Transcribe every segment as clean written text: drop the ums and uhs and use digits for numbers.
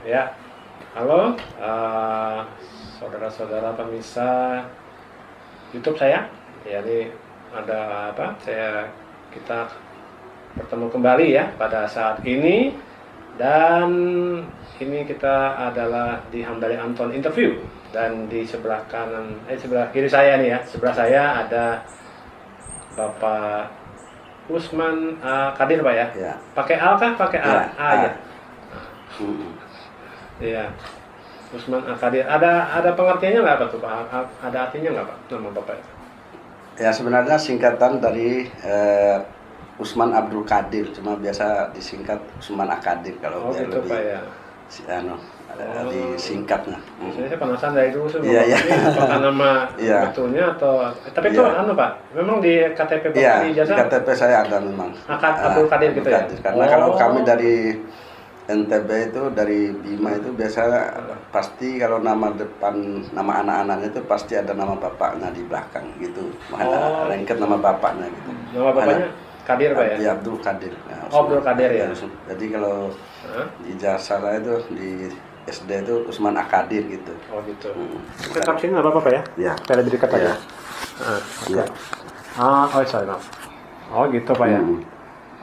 Ya, halo, saudara-saudara pemirsa YouTube saya. Ya, ini ada apa? Kita bertemu kembali ya pada saat ini, dan ini kita adalah di Hamdani Anton Interview, dan di sebelah kanan, sebelah kiri saya nih ya, sebelah saya ada Bapak Usman Kadir, Pak ya. Ya. Pakai A kah? Pakai A. Ya, A ya. Iya, Usman Akadir. Ada pengertiannya nggak Pak tuh Pak? Ada artinya nggak Pak nama Bapak itu? Ya, sebenarnya singkatan dari Usman Abdul Kadir, cuma biasa disingkat Usman Akadir kalau biar Gitu lebih Pak ya. disingkatnya. Saya penasaran dari dulu sih, Iya, iya. ini apakah nama Iya. betulnya atau tapi itu Iya. Pak, memang di KTP Bapak Iya, di di ijazah KTP saya ada memang. Abdul Kadir gitu ya? Karena kalau kami dari NTB itu dari Bima itu biasa pasti kalau nama depan nama anak-anaknya itu pasti ada nama bapaknya di belakang gitu. Makanya lengket nama bapaknya gitu. Nama bapaknya Kadir Pak ya? Iya, Abdul Kadir. Nah, Abdul Kadir ya. Jadi kalau di ijazah saya itu di SD itu Usman Akadir gitu. Oh gitu. Tetap sini nggak apa-apa Pak ya? Iya. Supaya lebih dekat aja. Iya. Sorry maaf. Oh gitu Pak ya.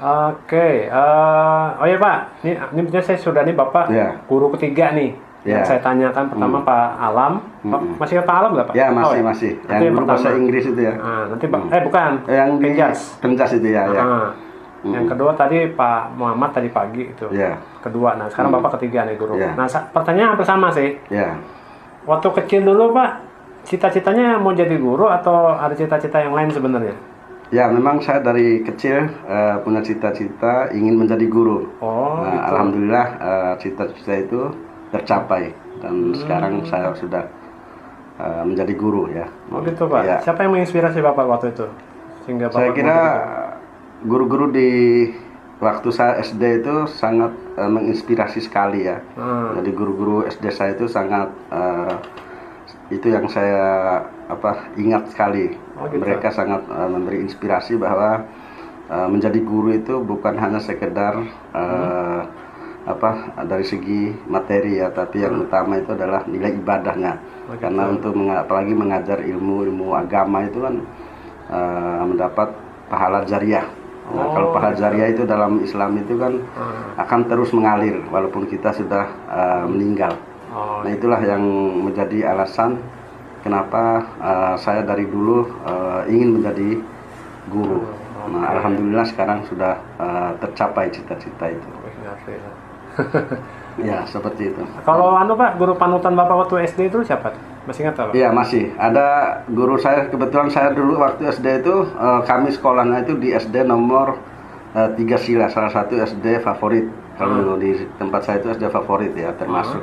Oke, oh ya Pak, ini saya sudah nih Bapak guru ketiga nih. Yang saya tanyakan pertama Pak Alam, masih Pak Alam nggak Pak? Ya masih. Yang guru bahasa Inggris itu ya. Nanti bukan. Yang di Penjas itu ya. Yang kedua tadi Pak Muhammad tadi pagi itu. Kedua, nah sekarang Bapak ketiga nih guru. Nah pertanyaan hampir sama sih. Waktu kecil dulu Pak, cita-citanya mau jadi guru atau ada cita-cita yang lain sebenarnya? Ya, memang saya dari kecil punya cita-cita ingin menjadi guru. Gitu. Alhamdulillah cita-cita itu tercapai dan sekarang saya sudah menjadi guru ya. Oh gitu Pak. Ya. Siapa yang menginspirasi Bapak waktu itu? Sehingga Bapak saya kira guru-guru di waktu saya SD itu sangat menginspirasi sekali ya. Jadi guru-guru SD saya itu sangat itu yang saya ingat sekali. Gitu. Mereka sangat memberi inspirasi bahwa menjadi guru itu bukan hanya sekedar dari segi materi ya, tapi yang utama itu adalah nilai ibadahnya. Karena untuk apalagi mengajar ilmu agama itu kan mendapat pahala jariah. Nah, kalau pahala jariah itu dalam Islam itu kan akan terus mengalir walaupun kita sudah meninggal. Nah, itulah yang menjadi alasan kenapa saya dari dulu ingin menjadi guru. Nah, alhamdulillah sekarang sudah tercapai cita-cita itu. Ya, seperti itu. Kalau Pak, guru panutan Bapak waktu SD itu siapa? Masih ingat Pak? Iya, masih. Ada guru saya, kebetulan saya dulu waktu SD itu kami sekolahnya itu di SD nomor 3 Sila, salah satu SD favorit. Kalau di tempat saya itu SD favorit ya, termasuk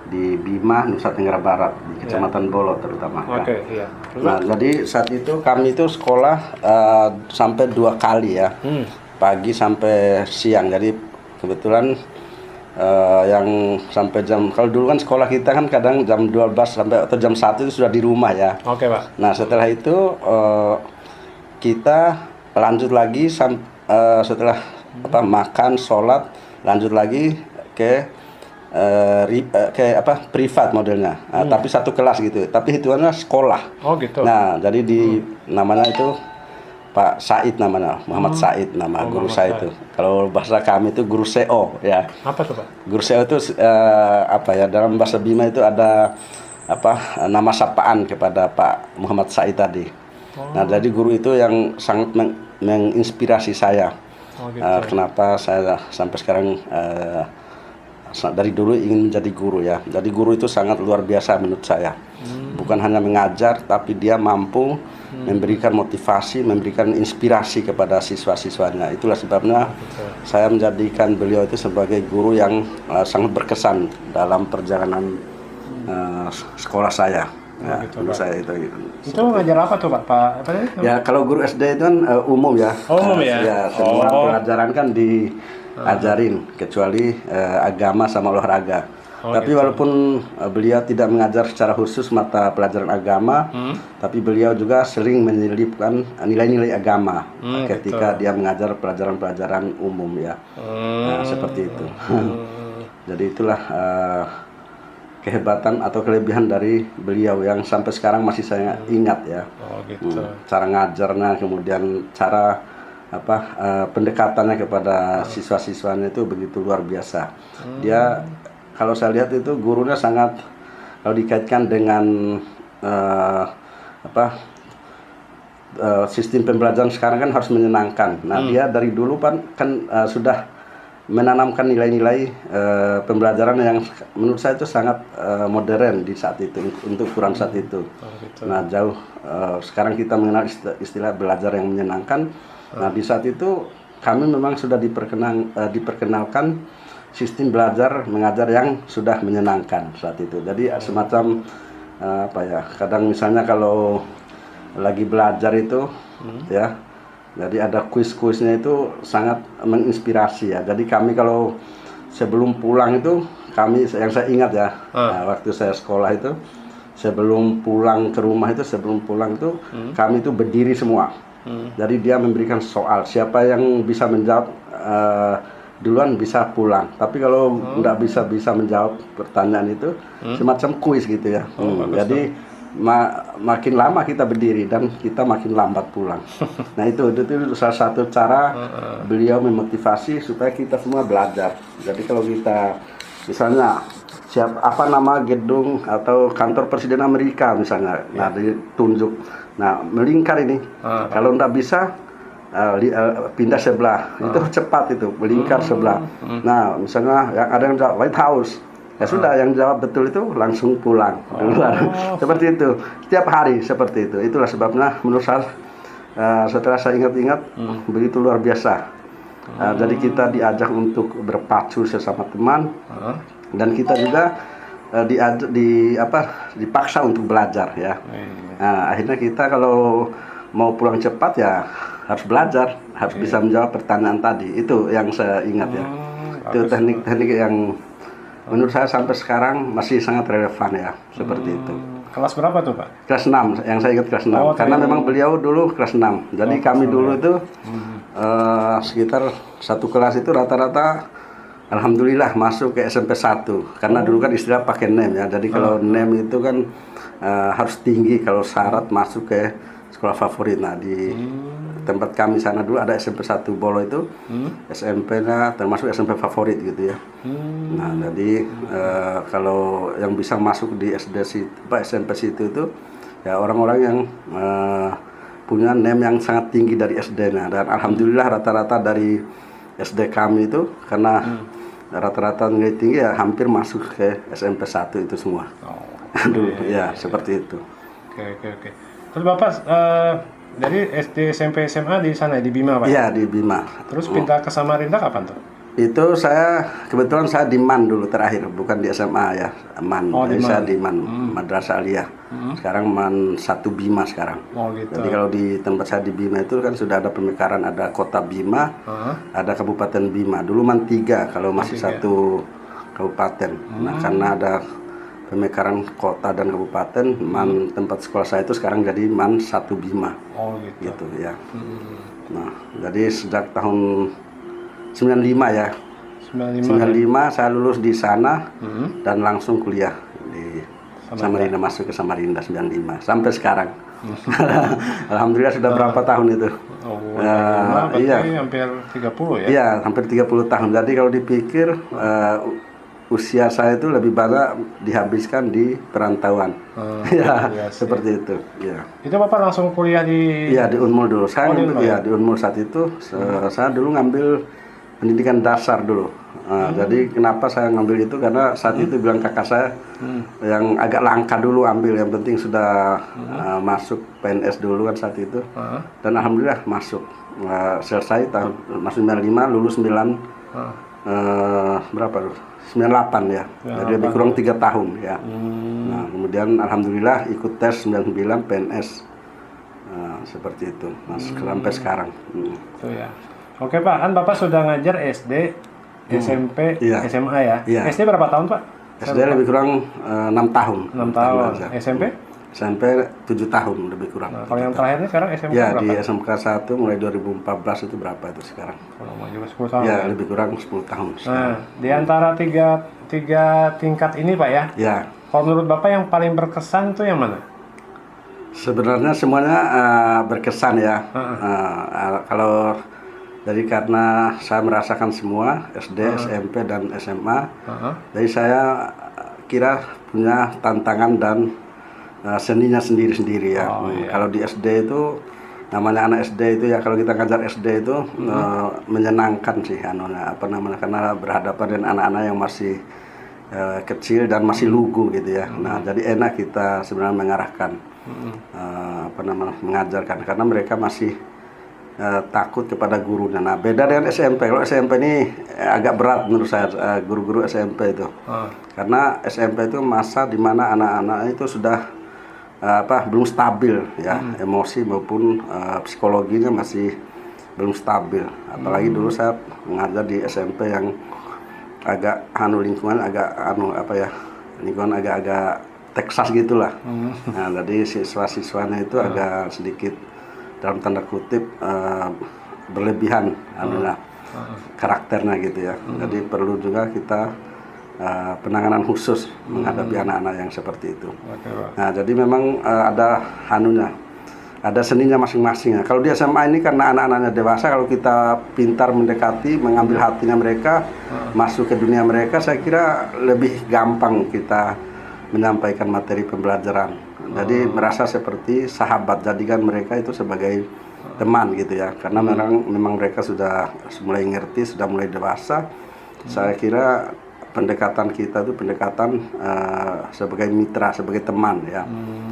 di Bima, Nusa Tenggara Barat, di Kecamatan Bolo terutama. Iya. Nah, jadi saat itu kami itu sekolah sampai 2 kali ya, pagi sampai siang. Jadi kebetulan yang sampai kalau dulu kan sekolah kita kan kadang jam 12 sampai atau jam 1 itu sudah di rumah ya. Oke Pak. Nah, setelah itu kita lanjut lagi setelah makan, sholat, lanjut lagi ke privat modelnya, tapi satu kelas gitu, tapi hitungannya sekolah. Oh gitu. Nah, jadi namanya itu Pak Said namanya, Muhammad Said nama guru saya itu. Kalau bahasa kami itu guru CO ya. Apa tuh Pak? Guru CO itu dalam bahasa Bima itu ada nama sapaan kepada Pak Muhammad Said tadi. Nah, jadi guru itu yang sangat menginspirasi saya. Gitu. Kenapa saya sampai sekarang dari dulu ingin menjadi guru ya. Jadi guru itu sangat luar biasa menurut saya. Bukan hanya mengajar, tapi dia mampu memberikan motivasi, memberikan inspirasi kepada siswa-siswanya. Itulah sebabnya saya menjadikan beliau itu sebagai guru yang sangat berkesan dalam perjalanan sekolah saya. Menurut saya itu. Itu ngajar apa tuh Pak? Ya, kalau guru SD itu kan umum ya. Umum ya. Ya, semua pelajaran kan diajarin kecuali agama sama olahraga. Tapi walaupun beliau tidak mengajar secara khusus mata pelajaran agama, tapi beliau juga sering menyelipkan nilai-nilai agama ketika dia mengajar pelajaran-pelajaran umum ya. Nah, seperti itu. Jadi itulah kehebatan atau kelebihan dari beliau yang sampai sekarang masih saya ingat ya. Oh gitu. Cara ngajarnya, kemudian cara pendekatannya kepada siswa-siswanya itu begitu luar biasa. Dia kalau saya lihat itu gurunya sangat, kalau dikaitkan dengan sistem pembelajaran sekarang kan harus menyenangkan. Nah dia dari dulu kan sudah menanamkan nilai-nilai pembelajaran yang menurut saya itu sangat modern di saat itu, untuk ukuran saat itu. Nah jauh sekarang kita mengenal istilah belajar yang menyenangkan. Nah di saat itu kami memang sudah diperkenalkan sistem belajar mengajar yang sudah menyenangkan saat itu. Jadi semacam kadang misalnya kalau lagi belajar itu ya, jadi ada kuis-kuisnya itu sangat menginspirasi ya. Jadi kami kalau sebelum pulang itu, yang saya ingat ya, waktu saya sekolah itu, sebelum pulang kami itu berdiri semua. Jadi dia memberikan soal, siapa yang bisa menjawab duluan bisa pulang. Tapi kalau nggak bisa menjawab pertanyaan itu, semacam kuis gitu ya. Jadi makin lama kita berdiri dan kita makin lambat pulang. Nah itu salah satu cara beliau memotivasi supaya kita semua belajar. Jadi kalau kita misalnya apa nama gedung atau kantor Presiden Amerika misalnya, nah ditunjuk, nah melingkar ini, kalau nggak bisa pindah sebelah, itu cepat itu melingkar sebelah. Nah misalnya ada yang jawab White House, ya sudah, yang jawab betul itu langsung pulang duluan. Seperti itu setiap hari seperti itu. Itulah sebabnya menurut saya setelah saya ingat-ingat begitu luar biasa. Jadi kita diajak untuk berpacu sesama teman, dan kita juga dipaksa untuk belajar ya. Nah, akhirnya kita kalau mau pulang cepat ya harus belajar, harus bisa menjawab pertanyaan tadi. Itu yang saya ingat ya. Itu teknik-teknik yang menurut saya sampai sekarang masih sangat relevan ya, seperti itu. Kelas berapa tuh Pak? Kelas 6, yang saya ingat kelas 6. Karena memang beliau dulu kelas 6. Jadi kami dulu itu sekitar satu kelas itu rata-rata alhamdulillah masuk ke SMP 1. Karena dulu kan istilah pakai NEM ya. Jadi kalau NEM itu kan harus tinggi kalau syarat masuk ke sekolah favorit. Nah di tempat kami sana dulu ada SMP 1 Bolo itu, SMP-nya termasuk SMP favorit gitu ya. Nah jadi kalau yang bisa masuk di SMP situ itu ya orang-orang yang punya NEM yang sangat tinggi dari SD-nya. Dan alhamdulillah rata-rata dari SD kami itu, karena rata-rata nilai tinggi ya hampir masuk ke SMP 1 itu semua. Ya seperti itu. Oke. Terus Bapak dari SD, SMP, SMA di sana di Bima Pak? Iya di Bima. Terus pindah ke Samarinda kapan tuh? Itu kebetulan saya di MAN dulu terakhir, bukan di SMA ya, MAN. Saya di MAN, Madrasah Aliyah. Sekarang MAN 1 Bima sekarang. Gitu. Jadi kalau di tempat saya di Bima itu kan sudah ada pemekaran, ada kota Bima, ada kabupaten Bima. Dulu MAN 3 kalau masih satu kabupaten. Nah karena ada pemekaran kota dan kabupaten, MAN tempat sekolah saya itu sekarang jadi MAN 1 Bima. Gitu ya. Nah jadi sejak tahun 95 ya. 95 saya lulus di sana dan langsung kuliah di Samarinda, masuk ke Samarinda 95 sampai sekarang. Alhamdulillah sudah berapa tahun itu? Berarti hampir 30 ya? Iya, hampir 30 tahun. Jadi kalau dipikir usia saya itu lebih banyak dihabiskan di perantauan. Seperti itu. Ya. Itu Bapak langsung kuliah di? Iya, di Unmul dulu. Saya di Unmul saat itu. Saya dulu ngambil pendidikan dasar dulu. Jadi kenapa saya ngambil itu, karena saat itu bilang kakak saya yang agak langka dulu ambil, yang penting sudah masuk PNS dulu kan saat itu. Dan alhamdulillah masuk. Selesai tahun 95, lulus 98 ya. Jadi lebih kurang 3 tahun ya. Nah, kemudian alhamdulillah ikut tes 99 PNS. Seperti itu. Sampai sekarang. Itu ya. Oke Pak, kan Bapak sudah ngajar SD, SMP, SMA ya? SD berapa tahun Pak? SD lebih kurang 6 tahun. 6 tahun. SMP? SMP 7 tahun lebih kurang. Nah, kalau yang terakhir ini sekarang SMK Ya, berapa? di SMK 1 mulai 2014 itu berapa itu sekarang? Kalau mau juga 10 tahun. Ya, lebih kurang 10 tahun Nah, sekarang. di antara tiga tingkat ini Pak ya, Ya, kalau menurut Bapak yang paling berkesan tuh yang mana? sebenarnya semuanya berkesan ya. Kalau dari karena saya merasakan semua SD, SMP dan SMA, jadi saya kira punya tantangan dan seninya sendiri-sendiri ya. Iya. Kalau di SD itu namanya anak SD itu ya, kalau kita ngajar SD itu menyenangkan sih apa namanya, karena berhadapan dengan anak-anak yang masih kecil dan masih lugu gitu ya. Nah, jadi enak kita sebenarnya mengarahkan apa namanya, mengajarkan karena mereka masih takut kepada gurunya. Nah, beda dengan SMP. Kalau SMP ini agak berat menurut saya, guru-guru SMP itu. Karena SMP itu masa dimana anak-anak itu sudah belum stabil ya, emosi maupun psikologinya masih belum stabil. Apalagi dulu saya mengajar di SMP yang agak lingkungan agak lingkungan agak-agak Texas gitulah. Nah, jadi siswa-siswanya itu agak sedikit dalam tanda kutip berlebihan karakternya gitu ya. Jadi perlu juga kita penanganan khusus menghadapi anak-anak yang seperti itu. Nah, jadi memang ada seninya masing-masing. Kalau di SMA ini karena anak-anaknya dewasa, kalau kita pintar mendekati, mengambil hatinya mereka, masuk ke dunia mereka, saya kira lebih gampang kita menyampaikan materi pembelajaran. Jadi merasa seperti sahabat, jadikan mereka itu sebagai teman gitu ya. Karena memang mereka sudah mulai ngerti, sudah mulai dewasa. Saya kira pendekatan kita itu pendekatan sebagai mitra, sebagai teman ya,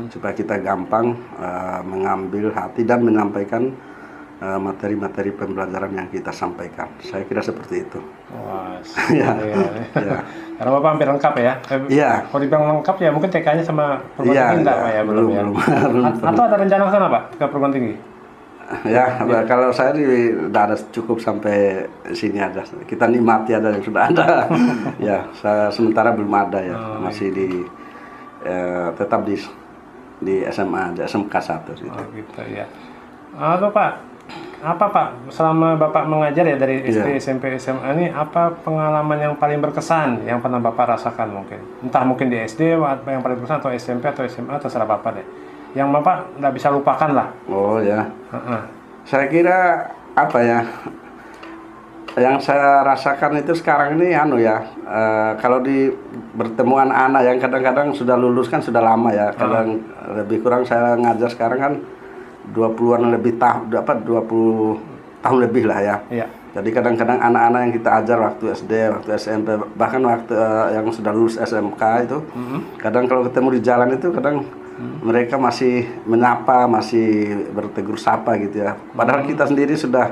supaya kita gampang mengambil hati dan menyampaikan materi-materi pembelajaran yang kita sampaikan. Saya kira seperti itu. Wah, ya. Ya. Karena Bapak hampir lengkap ya. Iya. Kalau dibilang lengkap ya mungkin TK-nya sama perguruan tinggi enggak Pak ya, belum ya. Atau ada rencana ke sana Pak, ke perguruan tinggi? Ya, kalau saya udah ada cukup sampai sini aja. Kita nikmati ada yang sudah ada. Ya, saya sementara belum ada ya. Masih tetap di SMA aja, SMK 1 gitu. Oh gitu ya. Pak, apa Pak selama Bapak mengajar ya dari SD, SMP, SMA ini, apa pengalaman yang paling berkesan yang pernah Bapak rasakan mungkin? Entah mungkin di SD apa yang paling berkesan, atau SMP atau SMA, terserah Bapak deh. Yang Bapak nggak bisa lupakan lah. Oh ya. Saya kira apa ya, yang saya rasakan itu sekarang ini kalau bertemu anak-anak yang kadang-kadang sudah lulus kan sudah lama ya, kadang lebih kurang saya ngajar sekarang kan 20-an lebih 20 tahun lebih lah ya. Iya. Jadi kadang-kadang anak-anak yang kita ajar waktu SD, waktu SMP, bahkan waktu yang sudah lulus SMK itu, kadang kalau ketemu di jalan itu kadang mereka masih menyapa, masih bertegur sapa gitu ya. Padahal kita sendiri sudah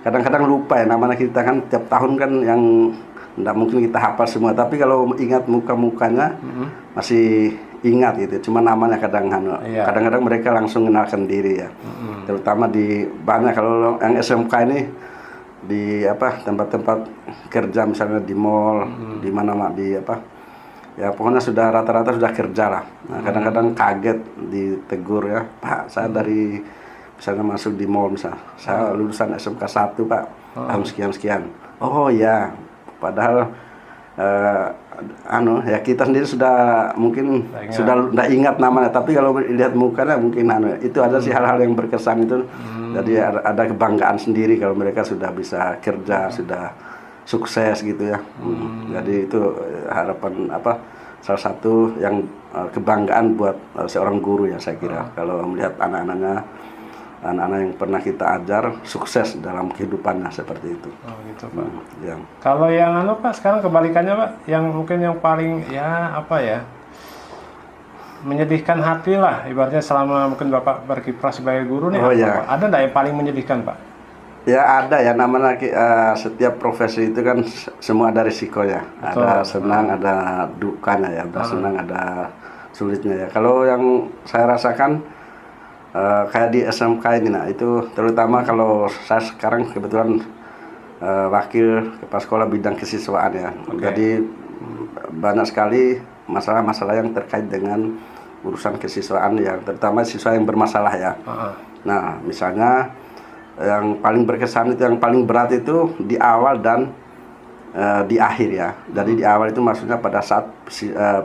kadang-kadang lupa ya, namanya kita kan tiap tahun kan yang tidak mungkin kita hafal semua. Tapi kalau ingat muka-mukanya masih ingat gitu. Cuma namanya kadang-kadang mereka langsung mengenalkan diri ya. Terutama di banyak, kalau yang SMK ini di tempat-tempat kerja misalnya di mall, di mana ya pokoknya sudah rata-rata sudah kerja lah. Nah, kadang-kadang kaget ditegur ya, Pak, saya dari misalnya masuk di mall misalnya, saya lulusan SMK 1 Pak, tahun sekian-sekian. Oh ya, padahal ya kita sendiri sudah mungkin sudah tidak ingat namanya, tapi kalau lihat mukanya mungkin itu ada sih hal-hal yang berkesan itu. Jadi ada kebanggaan sendiri kalau mereka sudah bisa kerja, sudah sukses gitu ya. Jadi itu harapan salah satu yang kebanggaan buat seorang guru ya, saya kira kalau melihat anak-anak yang pernah kita ajar sukses dalam kehidupannya seperti itu. Oh gitu Pak. Kalau yang Pak sekarang kebalikannya Pak, yang mungkin yang paling menyedihkan hati lah ibaratnya selama mungkin Bapak berkiprah sebagai guru nih. Pak? Ada nggak yang paling menyedihkan Pak? Ya ada ya, namanya setiap profesi itu kan semua ada risikonya. Betul. Ada senang, ada dukanya ya, ada senang, ada sulitnya ya. Kalau yang saya rasakan kayak di SMK ini, itu terutama kalau saya sekarang kebetulan wakil kepala sekolah bidang kesiswaan ya. Jadi banyak sekali masalah-masalah yang terkait dengan urusan kesiswaan yang terutama siswa yang bermasalah ya. Nah, misalnya yang paling berkesan itu, yang paling berat itu di awal dan di akhir ya. Jadi di awal itu maksudnya pada saat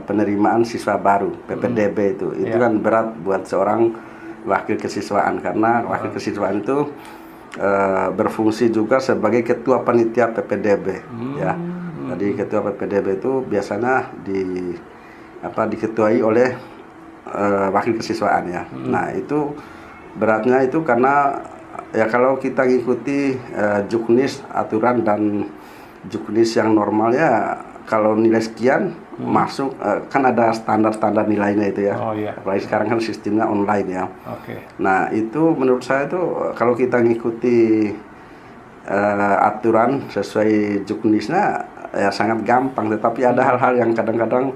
penerimaan siswa baru PPDB itu kan berat buat seorang wakil kesiswaan, karena wakil kesiswaan itu berfungsi juga sebagai ketua panitia PPDB ya. Jadi ketua PPDB itu biasanya diketuai oleh wakil kesiswaan ya. Nah, itu beratnya itu karena ya kalau kita ngikuti juknis, aturan dan juknis yang normal ya, kalau nilai sekian masuk, kan ada standar-standar nilainya itu ya. Apalagi sekarang kan sistemnya online ya. Nah, itu menurut saya itu kalau kita ngikuti aturan sesuai juknisnya ya sangat gampang, tetapi ada hal-hal yang kadang-kadang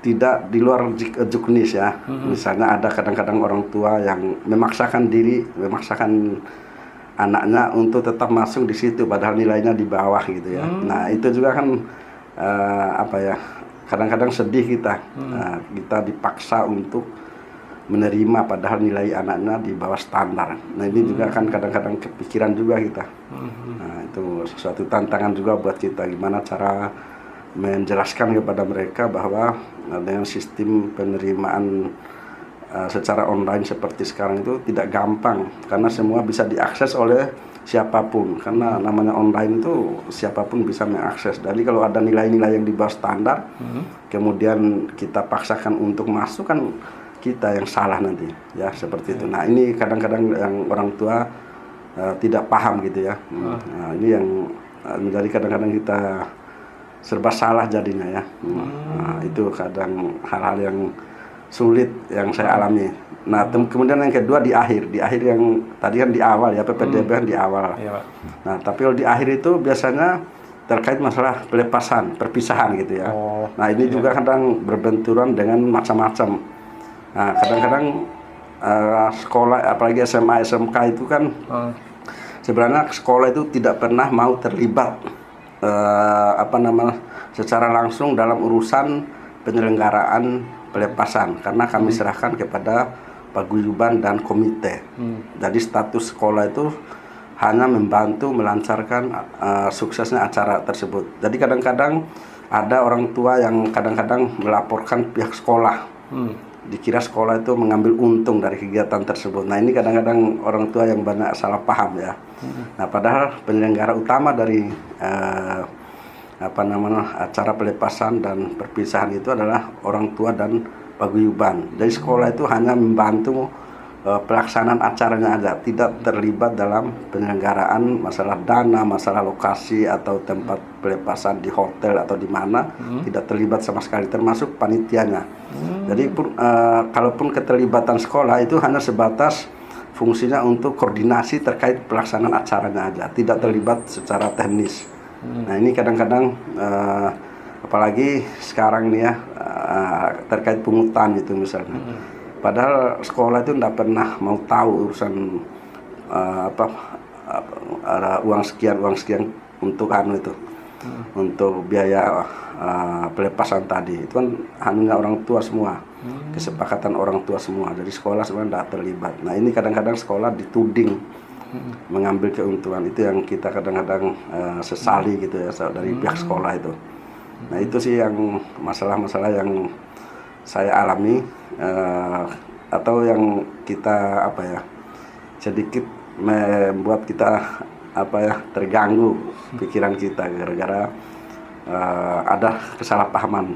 tidak di luar juknis ya. Misalnya ada kadang-kadang orang tua yang memaksakan anaknya untuk tetap masuk di situ padahal nilainya di bawah gitu ya. Nah, itu juga kan kadang-kadang sedih kita. Kita dipaksa untuk menerima padahal nilai anaknya di bawah standar. Nah, ini juga kan kadang-kadang kepikiran juga kita. Nah, itu suatu tantangan juga buat kita, gimana cara menjelaskan kepada mereka bahwa dengan sistem penerimaan secara online seperti sekarang itu tidak gampang, karena semua bisa diakses oleh siapapun, karena namanya online itu siapapun bisa mengakses. Jadi kalau ada nilai-nilai yang di bawah standar kemudian kita paksakan untuk masuk, kan kita yang salah nanti ya, seperti itu. Nah, ini kadang-kadang yang orang tua tidak paham gitu ya. Nah, ini yang menjadi kadang-kadang kita serba salah jadinya ya. Nah, itu kadang hal-hal yang sulit yang saya alami. Nah, kemudian yang kedua di akhir yang tadi kan di awal ya, PPDB kan di awal. Nah, tapi kalau di akhir itu biasanya terkait masalah perpisahan gitu ya. Nah, ini juga kadang berbenturan dengan macam-macam. Nah, kadang-kadang sekolah apalagi SMA SMK itu kan sebenarnya sekolah itu tidak pernah mau terlibat secara langsung dalam urusan penyelenggaraan pelepasan, karena kami serahkan kepada paguyuban dan komite. Jadi status sekolah itu hanya membantu melancarkan suksesnya acara tersebut. Jadi kadang-kadang ada orang tua yang kadang-kadang melaporkan pihak sekolah, dikira sekolah itu mengambil untung dari kegiatan tersebut. Nah, ini kadang-kadang orang tua yang banyak salah paham ya. Nah, padahal penyelenggara utama dari acara pelepasan dan perpisahan itu adalah orang tua dan paguyuban. Jadi sekolah itu hanya membantu pelaksanaan acaranya aja, tidak terlibat dalam penyelenggaraan masalah dana, masalah lokasi atau tempat pelepasan di hotel atau di mana, tidak terlibat sama sekali, termasuk panitianya. Jadi kalaupun keterlibatan sekolah itu hanya sebatas fungsinya untuk koordinasi terkait pelaksanaan acaranya aja, tidak terlibat secara teknis. Nah, ini kadang-kadang apalagi sekarang ini ya, terkait pungutan itu misalnya. Padahal sekolah itu tidak pernah mau tahu urusan uang sekian untuk untuk biaya pelepasan tadi. Itu kan hanya orang tua semua, kesepakatan orang tua semua. Jadi sekolah sebenarnya tidak terlibat. Nah, ini kadang-kadang sekolah dituding mengambil keuntungan. Itu yang kita kadang-kadang sesali gitu ya dari pihak sekolah itu. Nah, itu sih yang masalah-masalah yang saya alami, atau yang kita sedikit membuat kita terganggu pikiran kita gara-gara ada kesalahpahaman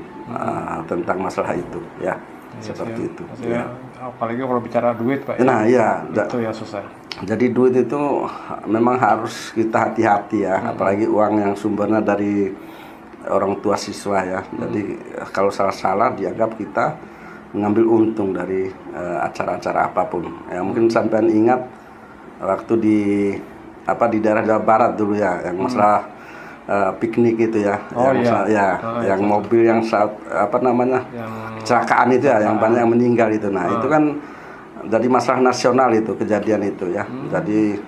tentang masalah itu ya, seperti itu ya. Apalagi kalau bicara duit, Pak. Nah, ya itu yang susah. Jadi duit itu memang harus kita hati-hati ya, apalagi uang yang sumbernya dari orang tua siswa ya. Jadi kalau salah-salah dianggap kita mengambil untung dari acara-acara apapun. Ya, mungkin sampean ingat waktu di daerah Jawa Barat dulu ya, yang masalah piknik itu ya, yang mobil yang saat kecelakaan itu ya, yang banyak yang meninggal itu. Nah, itu kan jadi masalah nasional itu, kejadian itu ya. Jadi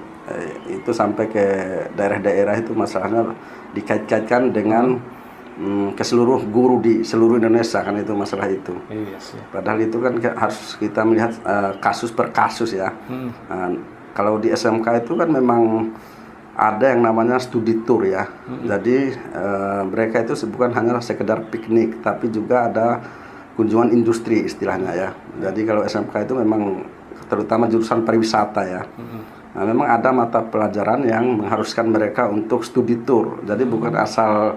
itu sampai ke daerah-daerah itu masalahnya dikait-kaitkan dengan ke seluruh guru di seluruh Indonesia, kan itu masalah itu. Iya sih. Padahal itu kan harus kita melihat kasus per kasus ya. Kalau di SMK itu kan memang ada yang namanya studi tour ya. Jadi mereka itu bukan hanya sekedar piknik, tapi juga ada kunjungan industri istilahnya ya. Jadi kalau SMK itu memang terutama jurusan pariwisata ya. Nah, memang ada mata pelajaran yang mengharuskan mereka untuk studi tour. Jadi bukan asal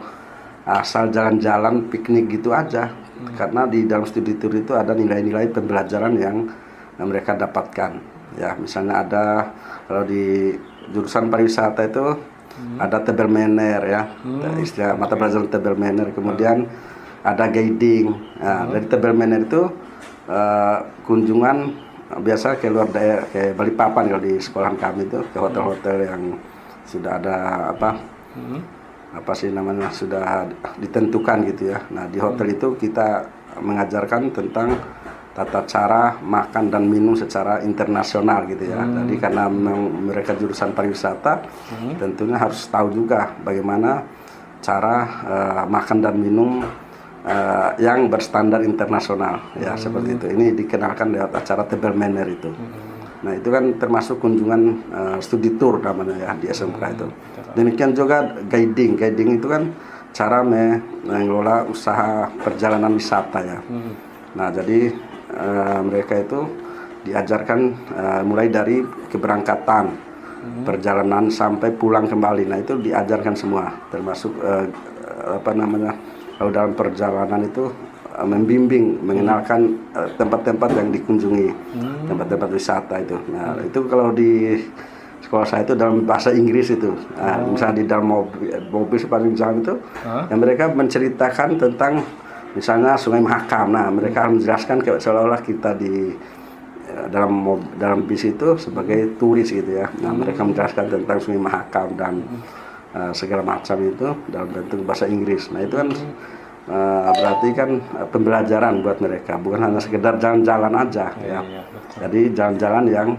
jalan-jalan piknik gitu aja. Karena di dalam studi tour itu ada nilai-nilai pembelajaran yang mereka dapatkan. Ya, misalnya ada kalau di jurusan pariwisata itu ada table manner ya. Istilah mata pelajaran table manner. Kemudian ada guiding. Nah, dari table manner itu kunjungan biasa ke luar daerah, ke Balikpapan kalau di sekolahan kami itu, ke hotel-hotel yang sudah ada apa sih namanya, sudah ditentukan gitu ya. Nah, di hotel itu kita mengajarkan tentang tata cara makan dan minum secara internasional gitu ya. Jadi karena mereka jurusan pariwisata, tentunya harus tahu juga bagaimana cara makan dan minum yang berstandar internasional ya, seperti itu. Ini dikenalkan lewat acara table manner itu. Nah, itu kan termasuk kunjungan studi tour namanya ya di SMK itu. Demikian juga guiding. Guiding itu kan cara mengelola usaha perjalanan wisata ya. Nah, jadi mereka itu diajarkan mulai dari keberangkatan, perjalanan sampai pulang kembali. Nah, itu diajarkan semua, termasuk apa namanya, kalau dalam perjalanan itu membimbing, mengenalkan tempat-tempat yang dikunjungi, tempat-tempat wisata itu. Nah, itu kalau di sekolah saya itu dalam bahasa Inggris itu. Nah, misalnya di dalam mobil sepanjang jalan itu, yang mereka menceritakan tentang misalnya Sungai Mahakam. Nah, mereka menjelaskan seolah-olah kita di dalam bis itu sebagai turis gitu ya. Nah, mereka menjelaskan tentang Sungai Mahakam dan segala macam itu dalam bentuk bahasa Inggris. Nah, itu kan berarti kan pembelajaran buat mereka, bukan hanya sekedar jalan-jalan aja ya. Jadi jalan-jalan yang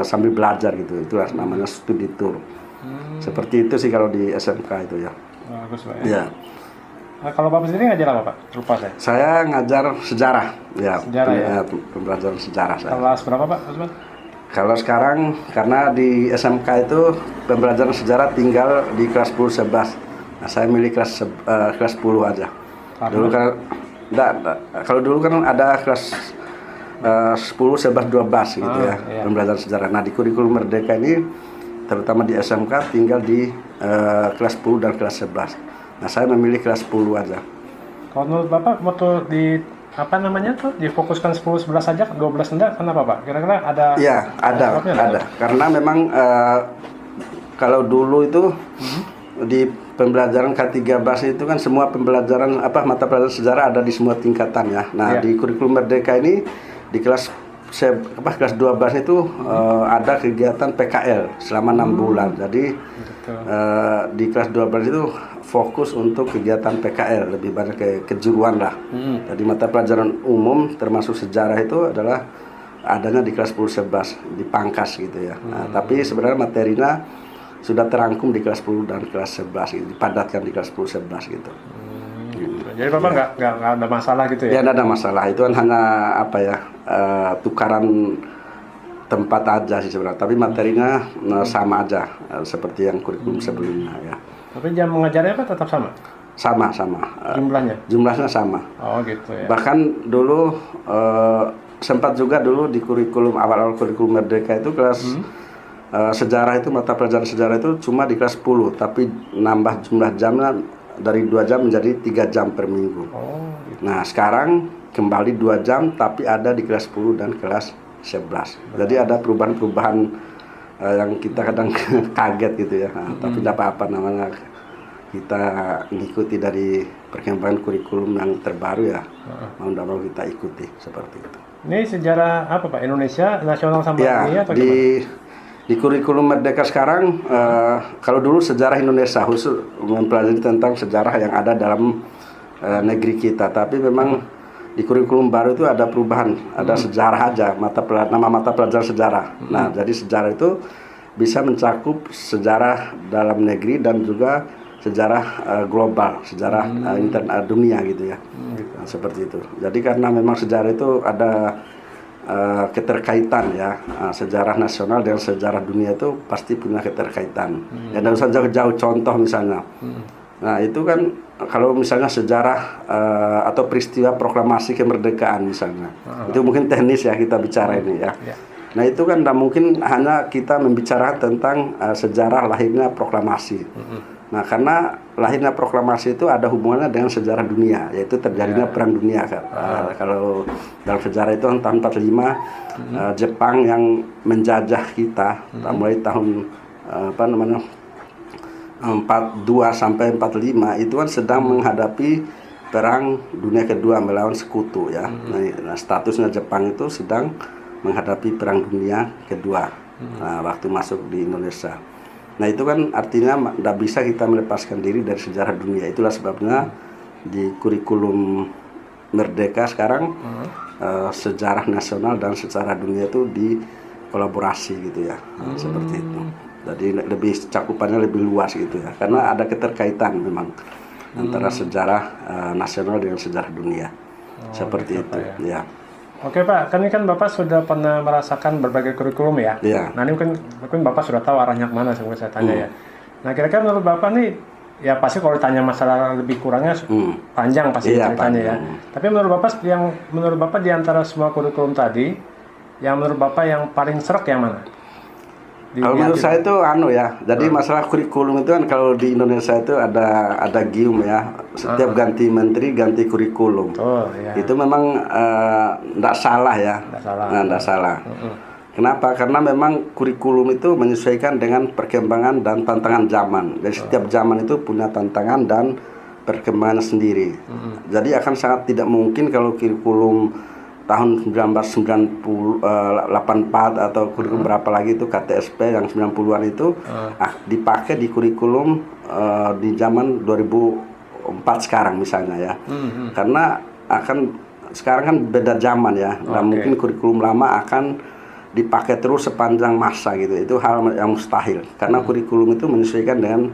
sambil belajar gitu. Itulah namanya studi tour. Seperti itu sih kalau di SMK itu ya. Bagus Pak ya. Ya. Nah, kalau Bapak sendiri ngajar apa Pak? Lupa saya. Saya ngajar sejarah ya. Sejarah ya. Pembelajaran sejarah saya. Kelas berapa Pak? Kalau sekarang karena di SMK itu pembelajaran sejarah tinggal di kelas 10 11. Nah, saya milih kelas 10 aja. Dulu kan kalau dulu kan ada kelas 10 11 12 gitu ya, pembelajaran sejarah. Nah, di kurikulum Merdeka ini terutama di SMK tinggal di kelas 10 dan kelas 11. Nah, saya memilih kelas 10 aja. Kalau menurut Bapak waktu di apa namanya tuh difokuskan 10 11 saja, 12 enggak, kenapa Pak? Kira-kira ada? Iya, ada. Karena memang kalau dulu itu di pembelajaran K13 itu kan semua pembelajaran mata pelajaran sejarah ada di semua tingkatan ya. Nah, di kurikulum Merdeka ini di kelas 12 itu ada kegiatan PKL selama 6 bulan. Jadi di kelas 12 itu fokus untuk kegiatan PKL, lebih banyak ke kejuruan lah. Jadi mata pelajaran umum termasuk sejarah itu adalah adanya di kelas 10 11 dipangkas gitu ya. Nah, tapi sebenarnya materinya sudah terangkum di kelas 10 dan kelas 11 gitu, dipadatkan di kelas 10 11 gitu. Jadi Bapak nggak ada masalah gitu ya? Ya, nggak ada masalah. Itu kan hanya tukaran tempat aja sih sebenarnya. Tapi materinya sama aja seperti yang kurikulum sebelumnya ya. Tapi jam mengajarnya Pak tetap sama? Sama. Jumlahnya? Jumlahnya sama. Oh gitu ya. Bahkan dulu sempat juga dulu di kurikulum awal kurikulum Merdeka itu kelas sejarah itu, mata pelajaran sejarah itu cuma di kelas 10, tapi nambah jumlah jamnya dari 2 jam menjadi 3 jam per minggu. Gitu. Nah, sekarang kembali 2 jam tapi ada di kelas 10 dan kelas 11. Jadi ada perubahan-perubahan yang kita kadang kaget gitu ya. Nah, tapi tidak apa-apa, namanya kita mengikuti dari perkembangan kurikulum yang terbaru ya. Mau tidak mau kita ikuti seperti itu. Ini sejarah apa Pak? Indonesia, nasional sampai dunia atau gimana? Di kurikulum Merdeka sekarang, kalau dulu sejarah Indonesia khusus mempelajari tentang sejarah yang ada dalam negeri kita. Tapi memang di kurikulum baru itu ada perubahan, ada sejarah aja, nama mata pelajaran sejarah. Nah, jadi sejarah itu bisa mencakup sejarah dalam negeri dan juga sejarah global, sejarah dunia gitu ya. Gitu. Nah, seperti itu. Jadi karena memang sejarah itu ada keterkaitan ya, sejarah nasional dengan sejarah dunia itu pasti punya keterkaitan. Ya tidak usah jauh-jauh, contoh misalnya. Nah itu kan kalau misalnya sejarah atau peristiwa proklamasi kemerdekaan misalnya, itu mungkin teknis ya kita bicara ini ya. Nah itu kan tidak mungkin hanya kita membicarakan tentang sejarah lahirnya proklamasi. Nah karena lahirnya proklamasi itu ada hubungannya dengan sejarah dunia, yaitu terjadinya perang dunia kan. Kalau dalam sejarah itu tahun 45 Jepang yang menjajah kita, mulai tahun 42 sampai 45 itu kan sedang menghadapi perang dunia kedua melawan sekutu ya. Nah statusnya Jepang itu sedang menghadapi perang dunia kedua waktu masuk di Indonesia. Nah itu kan artinya tidak bisa kita melepaskan diri dari sejarah dunia. Itulah sebabnya di kurikulum Merdeka sekarang sejarah nasional dan sejarah dunia itu dikolaborasi gitu ya. Seperti itu. Jadi lebih cakupannya lebih luas gitu ya. Karena ada keterkaitan memang antara sejarah nasional dengan sejarah dunia. Seperti itu ya. Oke Pak, kan ini kan Bapak sudah pernah merasakan berbagai kurikulum ya. Nah ini mungkin Bapak sudah tahu arahnya kemana sebelum saya tanya ya. Nah kira-kira menurut Bapak nih, ya pasti kalau ditanya masalah lebih kurangnya panjang pasti ceritanya ya. Tapi menurut Bapak di antara semua kurikulum tadi, yang menurut Bapak yang paling serak yang mana? Kalau menurut saya itu jadi masalah kurikulum itu kan kalau di Indonesia itu ada gium ya, setiap ganti menteri ganti kurikulum. Itu memang tidak salah ya, tidak salah. Kenapa? Karena memang kurikulum itu menyesuaikan dengan perkembangan dan tantangan zaman. Jadi setiap zaman itu punya tantangan dan perkembangan sendiri. Jadi akan sangat tidak mungkin kalau kurikulum tahun 1984 atau kurikulum berapa lagi itu KTSP yang 90-an itu dipakai di kurikulum di zaman 2004 sekarang misalnya ya. Karena sekarang kan beda zaman ya. Nah, mungkin kurikulum lama akan dipakai terus sepanjang masa gitu. Itu hal yang mustahil karena kurikulum itu menyesuaikan dengan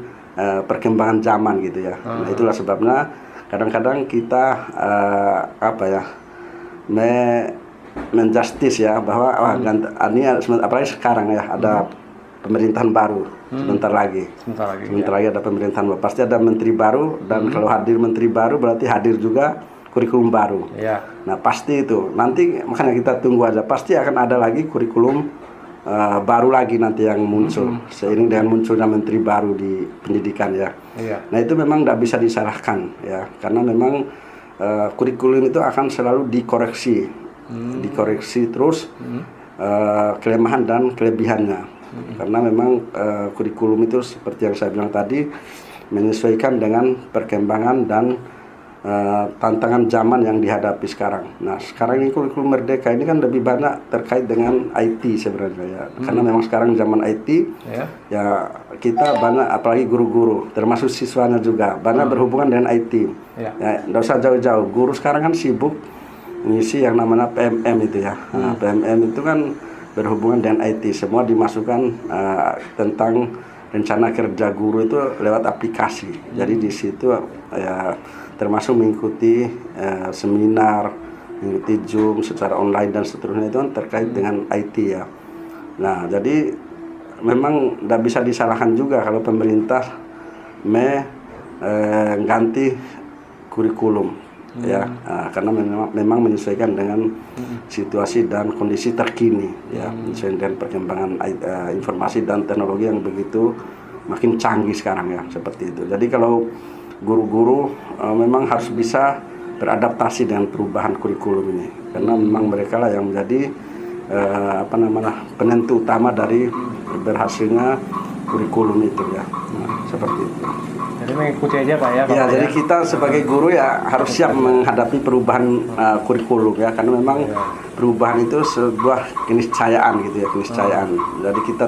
perkembangan zaman gitu ya. Nah, itulah sebabnya kadang-kadang kita menjustis ya bahwa ini apalagi sekarang ya ada pemerintahan baru sebentar lagi ada pemerintahan baru, pasti ada menteri baru dan kalau hadir menteri baru berarti hadir juga kurikulum baru. Nah pasti itu nanti makanya kita tunggu aja, pasti akan ada lagi kurikulum baru lagi nanti yang muncul seiring dengan munculnya menteri baru di pendidikan ya. Nah itu memang tidak bisa disalahkan ya, karena memang kurikulum itu akan selalu dikoreksi terus kelemahan dan kelebihannya. Karena memang kurikulum itu seperti yang saya bilang tadi menyesuaikan dengan perkembangan dan tantangan zaman yang dihadapi sekarang. Nah sekarang ini kurikulum Merdeka ini kan lebih banyak terkait dengan IT sebenarnya ya. Karena memang sekarang zaman IT ya kita banyak, apalagi guru-guru termasuk siswanya juga banyak berhubungan dengan IT. Ya nggak usah jauh-jauh, guru sekarang kan sibuk mengisi yang namanya PMM itu ya. Nah, PMM itu kan berhubungan dengan IT, semua dimasukkan tentang rencana kerja guru itu lewat aplikasi. Jadi di situ ya termasuk mengikuti seminar, mengikuti Zoom secara online dan seterusnya itu kan terkait dengan IT ya. Nah jadi memang tidak bisa disalahkan juga kalau pemerintah mengganti kurikulum ya, karena memang menyesuaikan dengan situasi dan kondisi terkini ya, menyesuaikan dengan perkembangan informasi dan teknologi yang begitu makin canggih sekarang ya, seperti itu. Jadi kalau guru-guru memang harus bisa beradaptasi dengan perubahan kurikulum ini, karena memang mereka lah yang menjadi penentu utama dari berhasilnya kurikulum itu ya. Nah, seperti itu. Jadi mengikuti aja Pak ya. Ya, jadi kita sebagai guru ya harus siap menghadapi perubahan kurikulum ya, karena memang perubahan itu sebuah keniscayaan gitu ya, keniscayaan. Jadi kita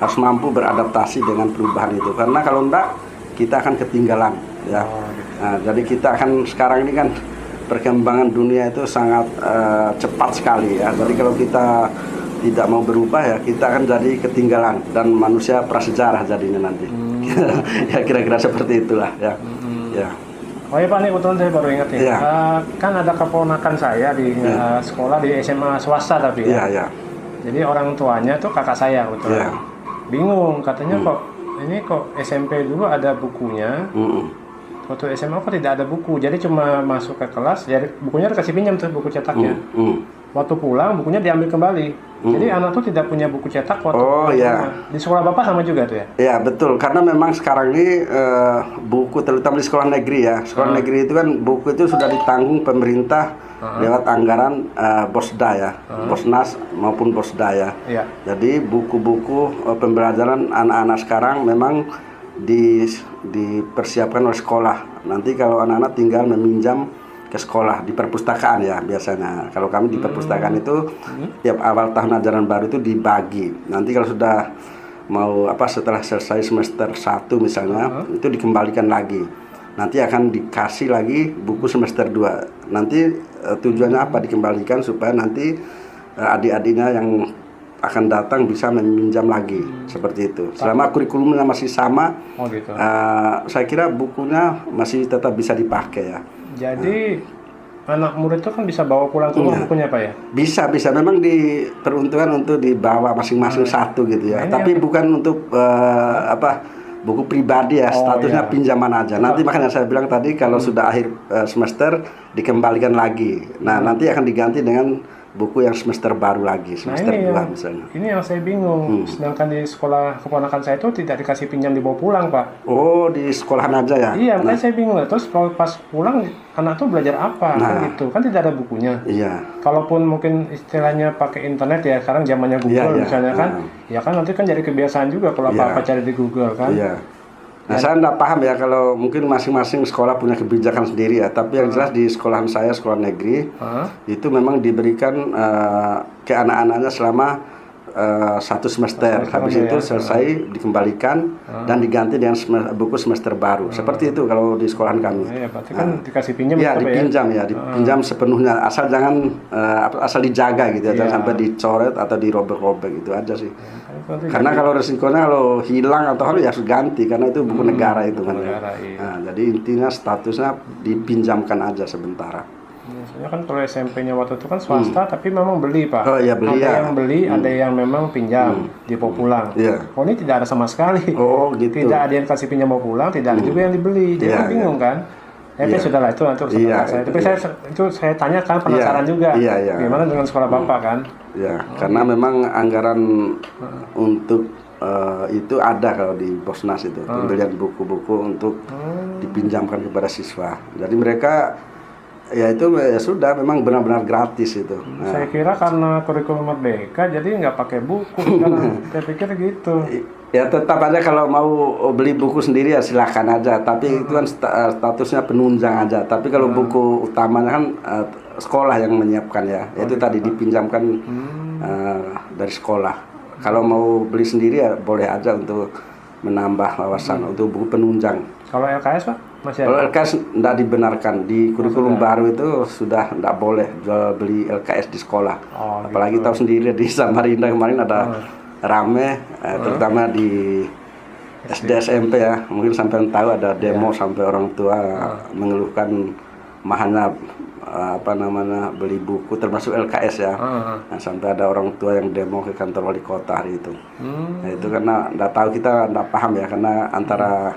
harus mampu beradaptasi dengan perubahan itu, karena kalau enggak kita akan ketinggalan ya. Nah, jadi kita akan sekarang ini kan perkembangan dunia itu sangat cepat sekali ya. Jadi kalau kita tidak mau berubah ya kita akan jadi ketinggalan dan manusia prasejarah jadinya nanti. Ya kira-kira seperti itulah ya. Ya. Oh ya Pak, nih kebetulan saya baru ingat nih. Iya. Kan ada keponakan saya di sekolah di SMA swasta tapi Iya, ya. ya. Jadi orang tuanya tuh kakak saya kebetulan. Iya. Bingung katanya kok SMP dulu ada bukunya. Waktu SMA kok tidak ada buku. Jadi cuma masuk ke kelas, jadi bukunya dikasih pinjam tuh buku cetaknya. Waktu pulang bukunya diambil kembali. Jadi anak tuh tidak punya buku cetak waktu ya. Di sekolah Bapak sama juga tuh ya? Ya betul, karena memang sekarang ini buku terutama di sekolah negeri ya. Sekolah negeri itu kan buku itu sudah ditanggung pemerintah lewat anggaran Bosda ya, Bosnas maupun Bosda ya. Iya. Jadi buku-buku pembelajaran anak-anak sekarang memang dipersiapkan oleh sekolah. Nanti kalau anak-anak tinggal meminjam ke sekolah di perpustakaan ya biasanya. Kalau kami di perpustakaan itu tiap awal tahun ajaran baru itu dibagi. Nanti kalau sudah mau setelah selesai semester 1 misalnya itu dikembalikan lagi. Nanti akan dikasih lagi buku semester 2. Nanti tujuannya apa dikembalikan supaya nanti adik-adiknya yang akan datang bisa meminjam lagi seperti itu. Selama kurikulumnya masih sama, saya kira bukunya masih tetap bisa dipakai ya. Jadi anak murid itu kan bisa bawa pulang ke rumah bukunya Pak ya? Bisa. Memang diperuntukkan untuk dibawa masing-masing satu gitu ya. Tapi bukan untuk buku pribadi ya, statusnya pinjaman aja. Nanti makanya saya bilang tadi kalau sudah akhir semester dikembalikan lagi. Nah nanti akan diganti dengan buku yang semester baru lagi, semester 2 misalnya. Ini yang saya bingung. Sedangkan di sekolah keponakan saya itu tidak dikasih pinjam dibawa pulang Pak. Oh di sekolahan aja ya? Iya, makanya saya bingung. Terus kalau pas pulang anak tuh belajar apa? Kan gitu, kan tidak ada bukunya. Iya. Kalaupun mungkin istilahnya pakai internet ya, sekarang zamannya Google misalnya kan. Ya kan nanti kan jadi kebiasaan juga kalau apa-apa cari di Google kan. Iya. Nah, saya tidak paham ya kalau mungkin masing-masing sekolah punya kebijakan sendiri ya. Tapi yang jelas di sekolahan saya, sekolah negeri, itu memang diberikan ke anak-anaknya selama 1 semester. Habis itu selesai dikembalikan dan diganti dengan buku semester baru. Seperti itu kalau di sekolahan kami. Iya, berarti kan dikasih pinjam. Iya, dipinjam ya, dipinjam sepenuhnya. Asal jangan asal dijaga gitu ya, jangan sampai dicoret atau dirobek-robek itu aja sih. Karena kalau resikonya kalau hilang atau harus ya harus ganti karena itu buku negara itu kan. Nah, jadi intinya statusnya dipinjamkan aja sementara. Soalnya kan kalau SMP-nya waktu itu kan swasta tapi memang beli Pak. Oh iya beli ada yang beli, ada yang memang pinjam dibawa pulang. Oh ini tidak ada sama sekali. Oh gitu. Tidak ada yang kasih pinjam bawa pulang, tidak ada juga yang dibeli. Jadi bingung kan. Tapi sudahlah itu nanti urusan saya. Tapi saya tanya kan penasaran juga. Gimana dengan sekolah Bapak kan? Ya, karena memang anggaran untuk itu ada kalau di Bosnas itu pembelian buku-buku untuk dipinjamkan kepada siswa. Jadi mereka ya itu ya sudah memang benar-benar gratis itu. Saya kira karena kurikulum merdeka jadi nggak pakai buku sekarang. Saya pikir gitu. Ya tetap aja kalau mau beli buku sendiri ya silakan aja. Tapi itu kan statusnya penunjang aja. Tapi kalau buku utamanya kan sekolah yang menyiapkan ya. Itu tadi dipinjamkan dari sekolah. Kalau mau beli sendiri ya boleh aja untuk menambah wawasan untuk buku penunjang. Kalau LKS Pak? Masih ada? Kalau LKS tidak dibenarkan. Di kurikulum baru itu sudah tidak boleh jual beli LKS di sekolah. Apalagi tahu sendiri di Samarinda kemarin ada rame, terutama di SD SMP ya. Mungkin sampai tahu ada demo sampai orang tua mengeluhkan mahalnya beli buku termasuk LKS ya. Nah, sampai ada orang tua yang demo ke kantor wali kota hari itu. Nah, itu karena tidak tahu, kita tidak paham ya, karena antara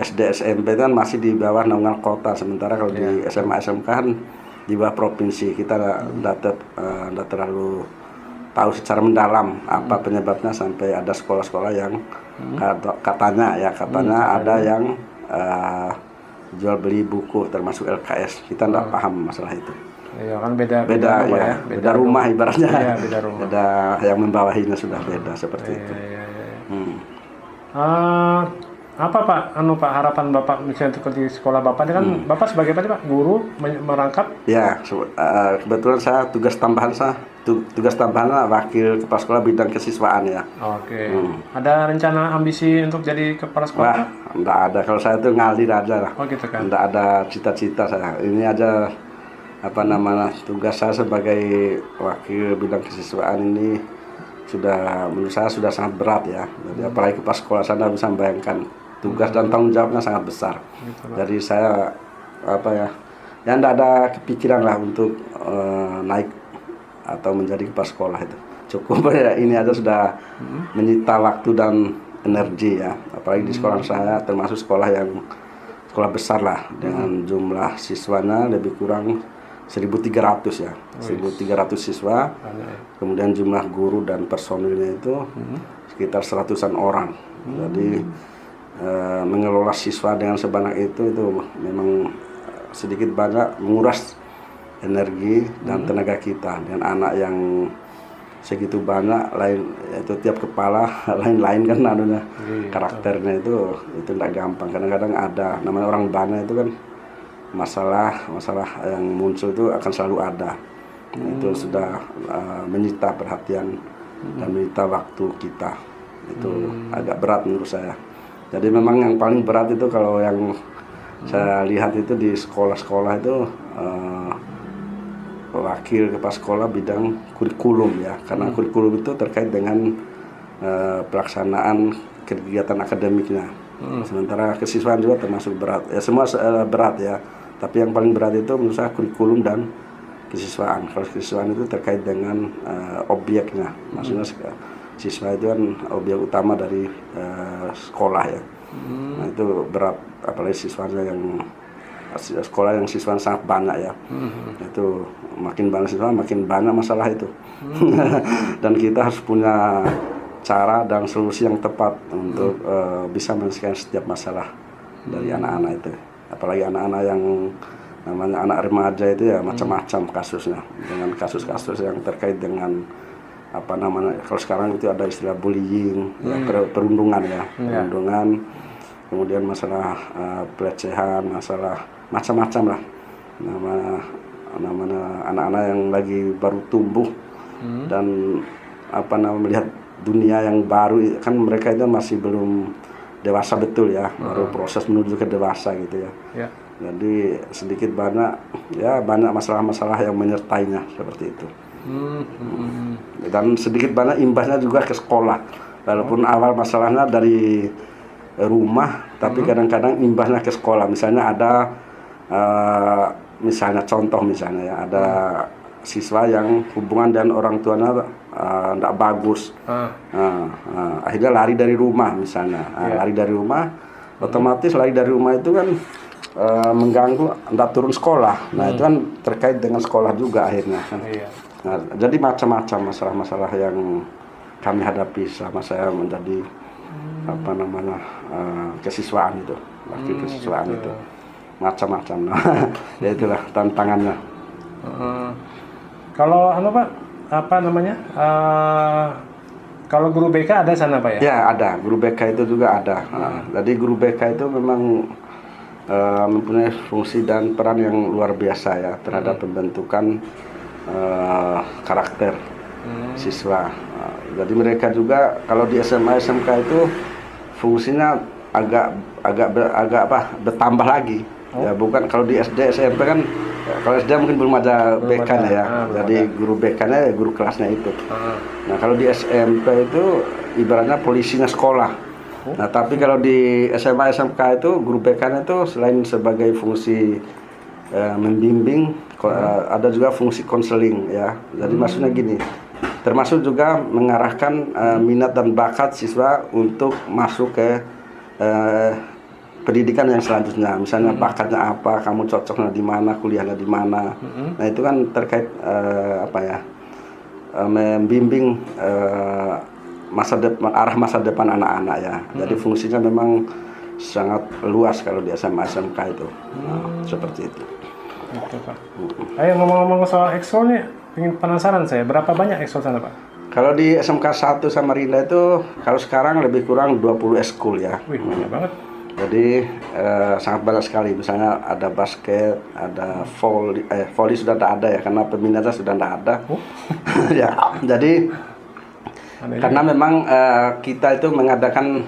SD SMP itu kan masih di bawah naungan kota, sementara kalau di SMA SMK kan di bawah provinsi. Kita tidak terlalu tahu secara mendalam apa penyebabnya sampai ada sekolah-sekolah yang katanya ada yang jual beli buku termasuk LKS. Kita tidak paham masalah itu. Iya kan beda rumah ibaratnya. Iya, beda rumah. Beda yang membawahinya sudah beda seperti itu. Apa Pak harapan Bapak misalnya untuk di sekolah Bapak ini kan Bapak sebagai Pak guru merangkap? Ya, kebetulan saya tugas tambahan wakil kepala sekolah bidang kesiswaan ya. Oke. Ada rencana ambisi untuk jadi kepala sekolah? Wah, enggak ada. Kalau saya itu ngalir aja lah. Oh gitu kan. Enggak ada cita-cita saya. Ini aja tugas saya sebagai wakil bidang kesiswaan ini menurut saya sudah sangat berat ya. Jadi apalagi kepala sekolah saya tidak bisa membayangkan tugas dan tanggung jawabnya sangat besar. Gitu, Pak. Jadi saya tidak ada kepikiran lah untuk naik atau menjadi kepala sekolah itu. Cukup ya, ini aja sudah menyita waktu dan energi ya. Apalagi di sekolah saya termasuk sekolah besar lah, dengan jumlah siswanya lebih kurang 1.300 ya. 1.300 siswa. Banyak ya. Kemudian jumlah guru dan personilnya itu sekitar 100-an orang. Jadi mengelola siswa dengan sebanyak itu memang sedikit banyak menguras energi dan tenaga kita. Dan anak yang segitu banyak, itu tiap kepala lain-lain kan anunya, karakternya itu tidak gampang. Kadang-kadang ada namanya orang banyak itu kan, masalah yang muncul itu akan selalu ada. Itu sudah menyita perhatian dan menyita waktu kita. Itu agak berat menurut saya. Jadi memang yang paling berat itu kalau yang saya lihat itu di sekolah-sekolah itu wakil kepala sekolah bidang kurikulum ya, karena kurikulum itu terkait dengan pelaksanaan kegiatan akademiknya. Sementara kesiswaan juga termasuk berat ya, semua berat ya, tapi yang paling berat itu menurut saya kurikulum dan kesiswaan. Kalau kesiswaan itu terkait dengan objeknya, maksudnya siswa itu kan objek utama dari sekolah ya. Nah itu berat, apalagi siswanya yang sekolah yang siswa sangat banyak ya. Itu makin banyak siswa makin banyak masalah itu. Dan kita harus punya cara dan solusi yang tepat untuk bisa menyelesaikan setiap masalah dari anak-anak itu. Apalagi anak-anak yang namanya anak remaja itu ya macam-macam kasusnya, dengan kasus-kasus yang terkait dengan kalau sekarang itu ada istilah bullying, ya, perundungan ya, perundungan, kemudian masalah pelecehan, masalah macam-macam lah, namanya anak-anak yang lagi baru tumbuh dan melihat dunia yang baru, kan mereka itu masih belum dewasa betul ya, baru proses menuju ke dewasa gitu ya. Jadi sedikit banyak masalah-masalah yang menyertainya seperti itu. Dan sedikit banyak imbasnya juga ke sekolah, walaupun awal masalahnya dari rumah, tapi kadang-kadang imbasnya ke sekolah. Misalnya ada contoh ya, ada siswa yang hubungan dan orang tuanya tidak bagus, akhirnya lari dari rumah misalnya. Lari dari rumah, otomatis lari dari rumah itu kan mengganggu, tidak turun sekolah. Nah itu kan terkait dengan sekolah juga akhirnya kan. Nah, jadi macam-macam masalah-masalah yang kami hadapi selama saya menjadi kesiswaan itu, wakil kesiswaan itu, macam-macam. Nah, ya itulah tantangannya. Kalau Pak, kalau guru BK ada sana Pak ya? Ya ada, guru BK itu juga ada. Jadi guru BK itu memang mempunyai fungsi dan peran yang luar biasa ya terhadap pembentukan karakter siswa. Jadi mereka juga kalau di SMA SMK itu fungsinya agak bertambah lagi. Ya bukan kalau di SD SMP kan, kalau SD mungkin belum ada BK-nya ya. Jadi guru BK-nya ya guru kelasnya itu. Nah kalau di SMP itu ibaratnya polisinya sekolah. Nah tapi kalau di SMA SMK itu guru BK-nya itu selain sebagai fungsi membimbing, ada juga fungsi konseling ya. Jadi maksudnya gini, termasuk juga mengarahkan minat dan bakat siswa untuk masuk ke pendidikan yang selanjutnya. Misalnya bakatnya apa, kamu cocoknya di mana, kuliahnya di mana. Nah itu kan terkait membimbing arah masa depan anak-anak ya. Jadi fungsinya memang sangat luas kalau di SMA SMK itu. Seperti itu. Gitu, Pak. Ayo ngomong-ngomong soal ekskul nih, ingin penasaran saya, berapa banyak ekskul sana Pak? Kalau di SMK 1 Samarinda itu, kalau sekarang lebih kurang 20 ekskul ya. Wih, banyak banget. Jadi sangat banyak sekali. Misalnya ada basket, ada volley sudah tidak ada ya, karena peminatnya sudah tidak ada. Ya, jadi karena memang kita itu mengadakan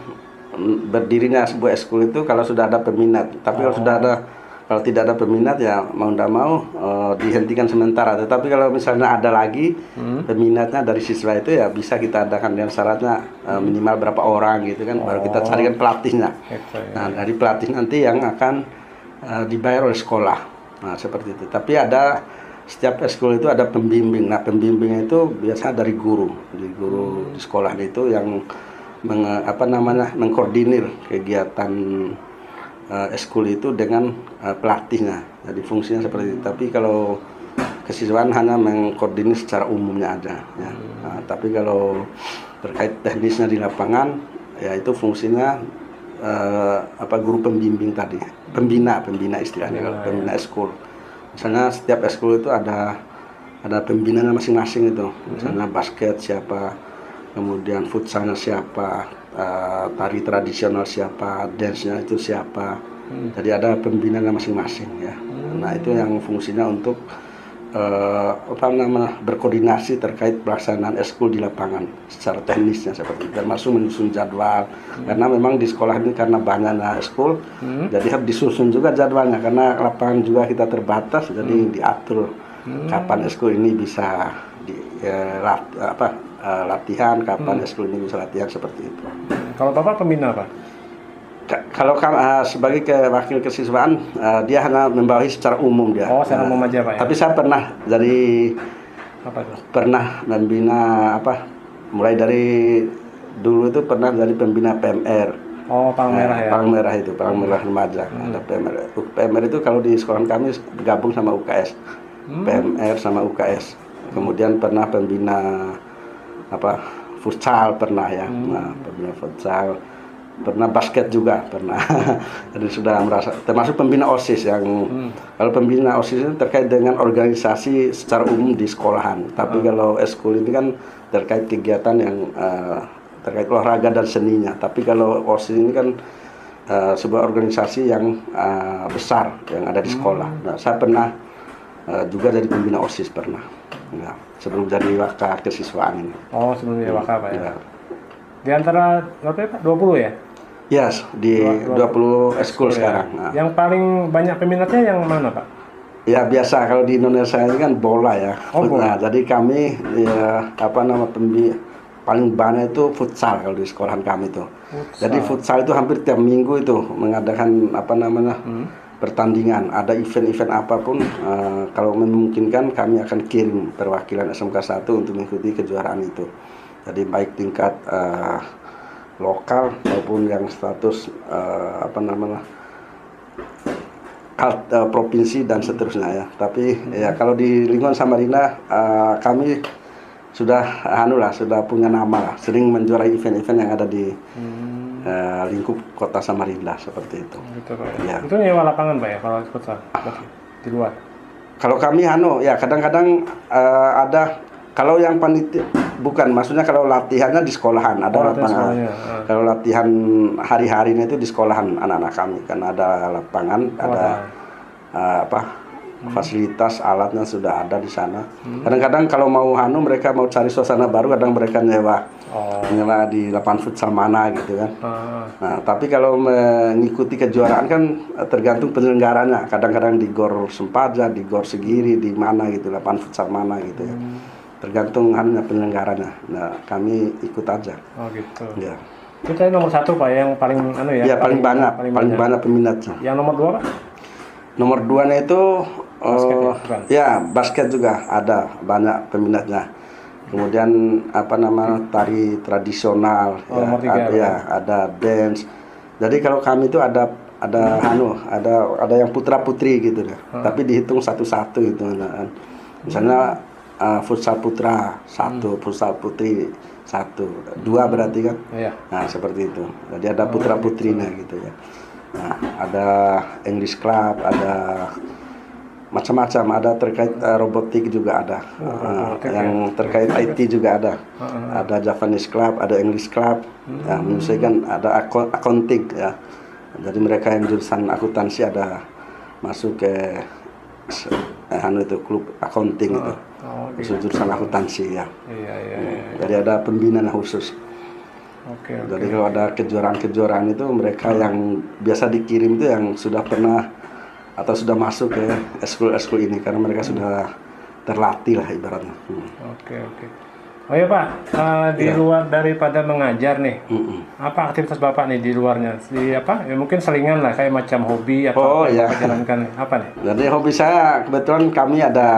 berdirinya sebuah ekskul itu kalau sudah ada peminat. Tapi kalau Kalau tidak ada peminat ya mau tidak mau dihentikan sementara. Tetapi kalau misalnya ada lagi peminatnya dari siswa itu ya bisa kita adakan dengan syaratnya minimal berapa orang gitu kan. Baru kita carikan pelatihnya. Nah dari pelatih nanti yang akan dibayar oleh sekolah. Nah seperti itu. Tapi ada setiap eskul itu ada pembimbing. Nah pembimbingnya itu biasanya dari guru di sekolah itu yang mengkoordinir kegiatan eskul itu dengan pelatihnya. Jadi fungsinya seperti itu. Tapi kalau kesiswaan hanya mengkoordinir secara umumnya aja. Ya. Nah, tapi kalau terkait teknisnya di lapangan, ya itu fungsinya guru pembimbing tadi, pembina istilahnya, kalau pembina eskul. Misalnya setiap eskul itu ada pembinanya masing-masing itu. Misalnya basket siapa, kemudian futsalnya siapa, tari tradisional siapa, dance-nya itu siapa. Jadi ada pembinanya masing-masing ya. Nah itu yang fungsinya untuk berkoordinasi terkait pelaksanaan eskul di lapangan secara teknisnya seperti itu, termasuk menyusun jadwal. Karena memang di sekolah ini karena banyaknya eskul, jadi harus disusun juga jadwalnya karena lapangan juga kita terbatas, jadi diatur kapan eskul ini bisa latihan, kapan eskul ini bisa latihan seperti itu. Kalau Bapak pembina Pak? Kalau sebagai wakil kesiswaan, dia hanya membawahi secara umum dia. Oh, secara umum aja Pak ya? Tapi saya pernah pernah membina mulai dari dulu itu pernah jadi pembina PMR. Oh, Palang Merah ya? Palang Merah itu, Palang Merah Remaja. Ada PMR. PMR itu kalau di sekolah kami bergabung sama UKS. PMR sama UKS. Kemudian pernah pembina futsal pernah ya. Nah, pembina futsal. Pernah basket juga pernah. Jadi sudah merasa termasuk pembina OSIS yang kalau pembina OSIS itu terkait dengan organisasi secara umum di sekolahan. Tapi kalau eskul ini kan terkait kegiatan yang terkait olahraga dan seninya. Tapi kalau OSIS ini kan sebuah organisasi yang besar yang ada di sekolah. Nah, saya pernah juga jadi pembina OSIS pernah. Ya, sebelum jadi wakil kesiswaan ini. Oh, sebelum jadi wakil Pak ya? Di antara berapa ya Pak? 20 ya? Yes, di 20 eskul sekarang. Ya. Nah. Yang paling banyak peminatnya yang mana Pak? Ya biasa kalau di Indonesia ini kan bola ya. Oh, bola. Nah, jadi kami paling banyak itu futsal kalau di sekolahan kami itu. Jadi futsal itu hampir tiap minggu itu mengadakan pertandingan. Ada event-event apapun kalau memungkinkan kami akan kirim perwakilan SMK 1 untuk mengikuti kejuaraan itu. Jadi baik tingkat lokal maupun yang status provinsi dan seterusnya ya. Tapi ya kalau di lingkungan Samarinda kami sudah sudah punya nama lah, sering menjuarai event-event yang ada di lingkup kota Samarinda seperti itu. Gitu Pak. Ya. Itu nyewa lapangan Pak ya kalau futsal di luar. Kalau kami ya kadang-kadang ada. Kalau yang panitia bukan, maksudnya kalau latihannya di sekolahan ada lapangan. Kalau latihan hari-harinya itu di sekolahan anak-anak kami, karena ada lapangan, ada fasilitas alatnya sudah ada di sana. Kadang-kadang kalau mau mereka mau cari suasana baru, kadang mereka nyewa di lapangan futsal mana gitu kan. Nah, tapi kalau mengikuti kejuaraan kan tergantung penyelenggaranya. Kadang-kadang di Gor Sempaja, di Gor Segiri, di mana gitu, lapangan futsal mana gitu ya. Tergantung penyelenggaranya. Nah, kami ikut aja. Oh gitu. Ya. Itu tadi nomor 1 Pak yang paling ya? Iya, paling banyak peminatnya. Yang nomor 2 Pak? Nomor 2-nya itu basket juga ada banyak peminatnya. Kemudian tari tradisional nomor 3, ada dance. Jadi kalau kami itu ada yang putra-putri gitu deh. Tapi dihitung satu-satu gitu. Misalnya futsal putra 1, futsal putri 1, 2 berarti kan? Iya. Nah seperti itu. Jadi ada putra putrinya gitu ya. Nah ada English Club, ada macam-macam, ada terkait robotik juga ada, yang terkait IT juga ada. Ada Japanese Club, ada English Club, menyesuaikan, ada accounting ya. Jadi mereka yang jurusan akuntansi ada masuk ke klub accounting itu. Jurusan akuntansi ya. Iya. Jadi ada pembinaan khusus. Jadi kalau ada kejuaraan-kejuaraan itu mereka yang biasa dikirim itu yang sudah pernah atau sudah masuk ke eskul ini karena mereka sudah terlatih lah ibaratnya. Oke. Oh ya Pak, di luar daripada mengajar nih, apa aktivitas Bapak nih di luarnya? Di apa? Ya mungkin selingan lah, kayak macam hobi atau apa yang Bapak jalankan nih? Apa nih? Jadi hobi saya kebetulan kami ada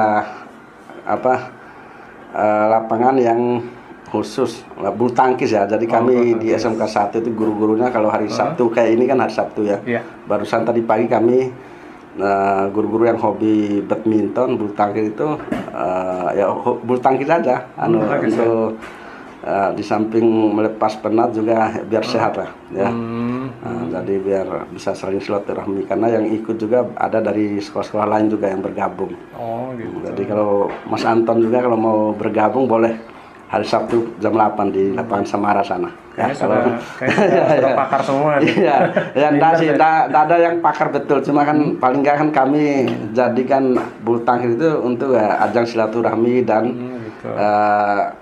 lapangan yang khusus bulu tangkis ya. Jadi kami di SMK 1 itu guru-gurunya kalau hari Sabtu kayak ini kan hari Sabtu ya. Barusan tadi pagi kami guru-guru yang hobi badminton, bulu tangkis itu ya bulu tangkis aja untuk di samping melepas penat juga biar sehat lah ya. Jadi biar bisa saling silaturahmi karena yang ikut juga ada dari sekolah-sekolah lain juga yang bergabung. Gitu. Jadi kalau Mas Anton juga kalau mau bergabung boleh hari Sabtu jam 8 di lapangan Samara sana. Kayaknya sudah pakar semua. Iya, ya enggak ada yang pakar betul, cuma kan paling enggak kan kami jadikan bulu tangkis itu untuk ajang silaturahmi dan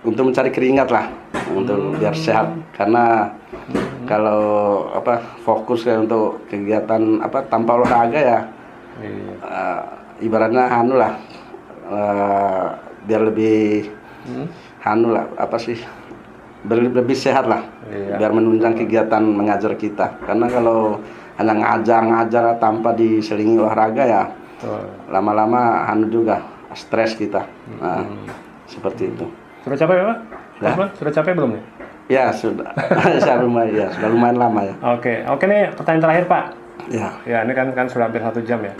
untuk mencari keringat lah, untuk biar sehat. Karena kalau fokus untuk kegiatan tanpa olahraga ya, ibaratnya biar lebih lebih sehat lah, biar menunjang kegiatan mengajar kita. Karena kalau hanya ngajar tanpa diselingi olahraga ya, lama-lama juga stres kita. Seperti itu. Sudah capek Pak? Ya? Sudah capek belum nih? Ya sudah, sudah lumayan lama ya. Oke nih pertanyaan terakhir Pak. Ya ini kan sudah hampir 1 jam ya.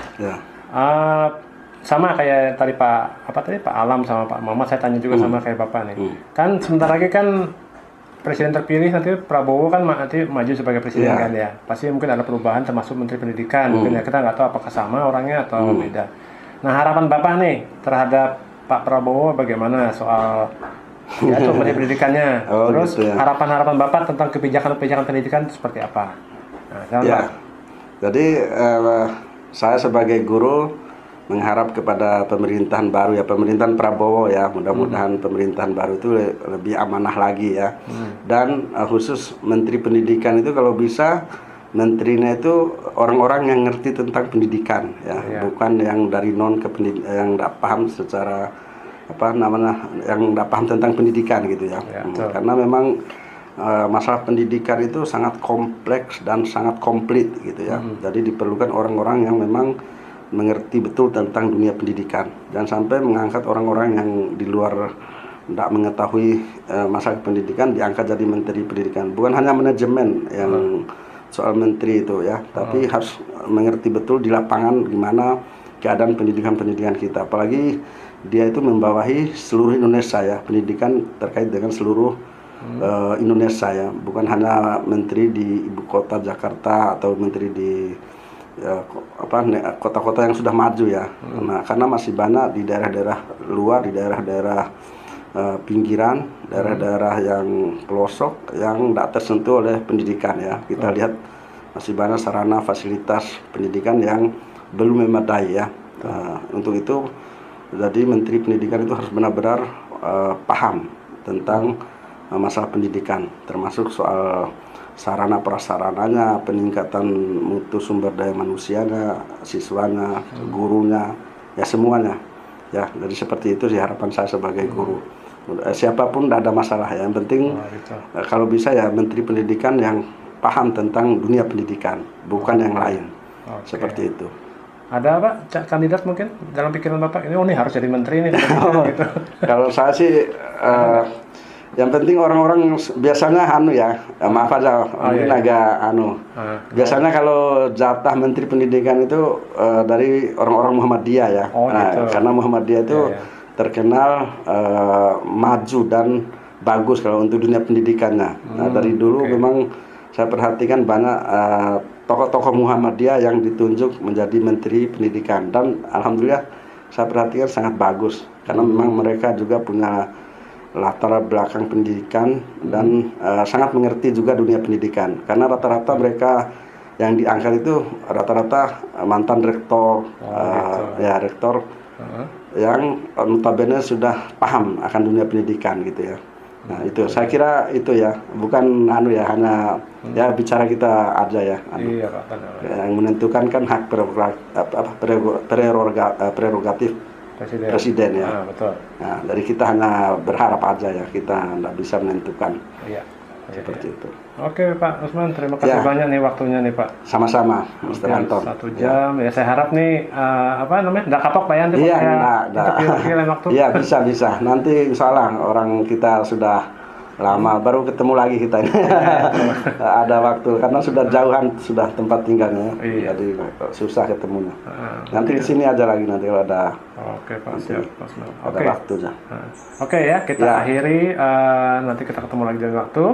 Sama kayak tadi Pak Alam sama Pak Muhammad, saya tanya juga sama kayak Bapak nih. Kan sebentar lagi kan presiden terpilih nanti Prabowo kan nanti maju sebagai presiden kan ya. Pasti mungkin ada perubahan termasuk Menteri Pendidikan. Mungkin ya kita nggak tahu apakah sama orangnya atau beda. Nah harapan Bapak nih terhadap Pak Prabowo bagaimana soal Menteri Pendidikannya? Terus gitu ya. Harapan Bapak tentang kebijakan pendidikan seperti apa? Nah, jadi saya sebagai guru mengharap kepada pemerintahan baru ya, pemerintahan Prabowo ya, mudah-mudahan pemerintahan baru itu lebih amanah lagi ya. Dan khusus Menteri Pendidikan itu kalau bisa menterinya itu orang-orang yang ngerti tentang pendidikan ya, bukan yang dari yang tidak paham secara yang tidak paham tentang pendidikan gitu ya. Karena memang masalah pendidikan itu sangat kompleks dan sangat komplit gitu ya. Jadi diperlukan orang-orang yang memang mengerti betul tentang dunia pendidikan, dan sampai mengangkat orang-orang yang di luar tidak mengetahui masalah pendidikan diangkat jadi menteri pendidikan. Bukan hanya manajemen yang soal menteri itu ya, tapi harus mengerti betul di lapangan gimana keadaan pendidikan kita. Apalagi dia itu membawahi seluruh Indonesia ya, pendidikan terkait dengan seluruh Indonesia ya, bukan hanya menteri di ibu kota Jakarta atau menteri di kota-kota yang sudah maju ya. Nah, karena masih banyak di daerah-daerah luar, di daerah-daerah pinggiran, daerah-daerah yang pelosok yang tidak tersentuh oleh pendidikan ya. Kita lihat masih banyak sarana fasilitas pendidikan yang belum memadai ya. Untuk itu jadi Menteri Pendidikan itu harus benar-benar paham tentang masalah pendidikan, termasuk soal sarana prasarananya, peningkatan mutu sumber daya manusianya, siswanya, gurunya, ya semuanya. Ya, jadi seperti itu sih harapan saya sebagai guru. Siapapun tidak ada masalah ya. Yang penting kalau bisa ya Menteri Pendidikan yang paham tentang dunia pendidikan, bukan yang lain. Seperti itu. Ada Pak kandidat mungkin dalam pikiran Bapak ini harus jadi menteri nih gitu. Kalau saya sih yang penting orang-orang biasanya maaf aja mungkin agak biasanya kalau jatah Menteri Pendidikan itu dari orang-orang Muhammadiyah ya. Gitu. Karena Muhammadiyah itu terkenal maju dan bagus kalau untuk dunia pendidikannya. Dari dulu memang saya perhatikan banyak tokoh-tokoh Muhammadiyah yang ditunjuk menjadi Menteri Pendidikan, dan alhamdulillah saya perhatikan sangat bagus karena memang mereka juga punya latar belakang pendidikan dan sangat mengerti juga dunia pendidikan, karena rata-rata mereka yang diangkat itu rata-rata mantan rektor rektor yang notabene sudah paham akan dunia pendidikan gitu ya. Nah itu saya kira itu ya, bukan ya, hanya ya bicara kita aja ya. Iya Pak, benar. Yang menentukan kan hak prerogatif presiden ya. Betul. Nah, dari kita hanya berharap aja ya, kita tidak bisa menentukan. Iya. Seperti itu. Oke Pak Usman, terima kasih banyak nih waktunya nih Pak. Sama-sama, Mr. Anton. 1 jam. Ya saya harap nih nggak kapok Pak ya nanti Iya, lain waktu. Iya, bisa. Nanti insya Allah orang kita sudah lama baru ketemu lagi kita ini. Ada waktu karena sudah jauhan sudah tempat tinggalnya. Iya. Jadi susah ketemunya. Nanti di sini aja lagi nanti kalau ada. Oke Pak, siap Pak Usman. Ada waktunya. Oke ya, kita akhiri nanti kita ketemu lagi di waktu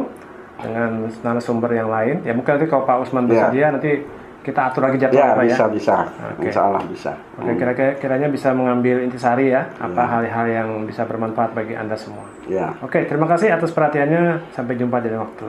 dengan narasumber yang lain. Ya mungkin nanti kalau Pak Usman bersedia nanti kita atur lagi jadwal Pak ya. Bisa. Insya Allah bisa. Oke, kiranya bisa mengambil intisari ya, apa hal-hal yang bisa bermanfaat bagi Anda semua. Ya. Oke, terima kasih atas perhatiannya. Sampai jumpa di lain waktu.